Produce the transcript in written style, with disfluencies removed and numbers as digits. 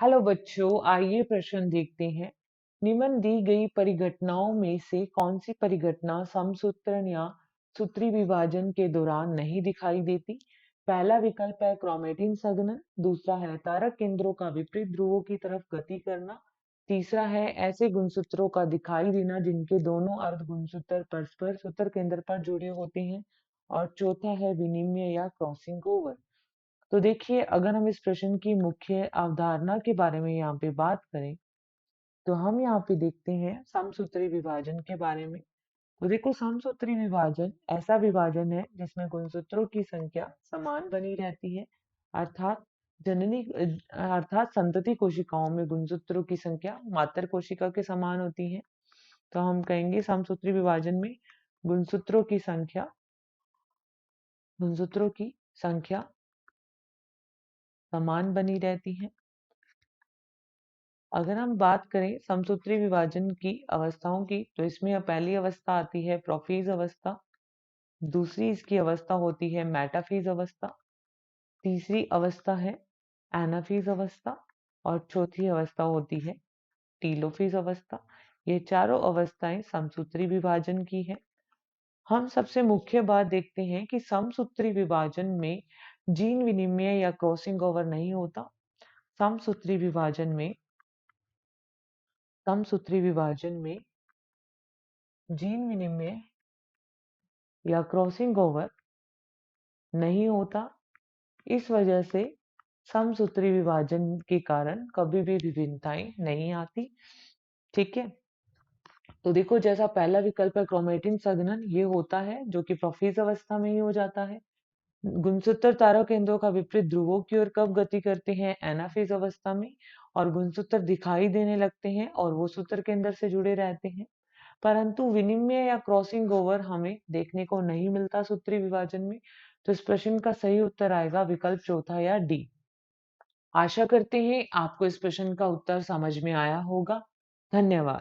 Hello बच्चों, आइए प्रश्न देखते हैं। निम्न दी गई परिघटनाओं में से कौन सी परिघटना समसूत्रण या सूत्री विभाजन के दौरान नहीं दिखाई देती? पहला विकल्प है क्रोमेटिन संघनन, दूसरा है तारक केंद्रों का विपरीत ध्रुवों की तरफ गति करना, तीसरा है ऐसे गुणसूत्रों का दिखाई देना जिनके दोनों अर्ध गुणसूत्र परस्पर सूत्र केंद्र पर जुड़े होते हैं, और चौथा है विनिमय या क्रॉसिंग ओवर। तो देखिए, अगर हम इस प्रश्न की मुख्य अवधारणा के बारे में यहाँ पे बात करें, तो हम यहाँ पे देखते हैं समसूत्री विभाजन के बारे में। तो देखो, समसूत्री विभाजन ऐसा विभाजन है जिसमें गुणसूत्रों की संख्या समान बनी रहती है। अर्थात अर्थात संतति कोशिकाओं में गुणसूत्रों की संख्या मात्र कोशिका के समान होती है। तो हम कहेंगे समसूत्री विभाजन में गुणसूत्रों की संख्या गुणसूत्रों की संख्या समान बनी रहती है। अगर हम बात करें समसूत्री विभाजन की अवस्थाओं की, तो इसमें पहली अवस्था आती है प्रोफेज अवस्था, दूसरी इसकी अवस्था होती है मेटाफेज अवस्था, तीसरी अवस्था है एनाफेज अवस्था, और चौथी अवस्था होती है टीलोफेज अवस्था। ये चारों अवस्थाएं समसूत्री विभाजन की है। हम सबसे मुख्य बात देखते हैं कि समसूत्री विभाजन में जीन विनिमय या क्रॉसिंग ओवर नहीं होता। समसूत्री विभाजन में समसूत्री विभाजन में जीन विनिमय या क्रॉसिंग ओवर नहीं होता। इस वजह से समसूत्री विभाजन के कारण कभी भी विभिन्नताएं नहीं आती। ठीक है, तो देखो, जैसा पहला विकल्प है क्रोमेटिन संघनन, ये होता है जो कि प्रोफेज अवस्था में ही हो जाता है। गुणसूत्र तारा केंद्रों का विपरीत ध्रुवों की ओर कब गति करते हैं? एनाफेज अवस्था में। और गुणसूत्र दिखाई देने लगते हैं और वो सूत्र केंद्र से जुड़े रहते हैं। परंतु विनिमय या क्रॉसिंग ओवर हमें देखने को नहीं मिलता सूत्री विभाजन में। तो इस प्रश्न का सही उत्तर आएगा विकल्प चौथा या डी। आशा करते हैं आपको इस प्रश्न का उत्तर समझ में आया होगा। धन्यवाद।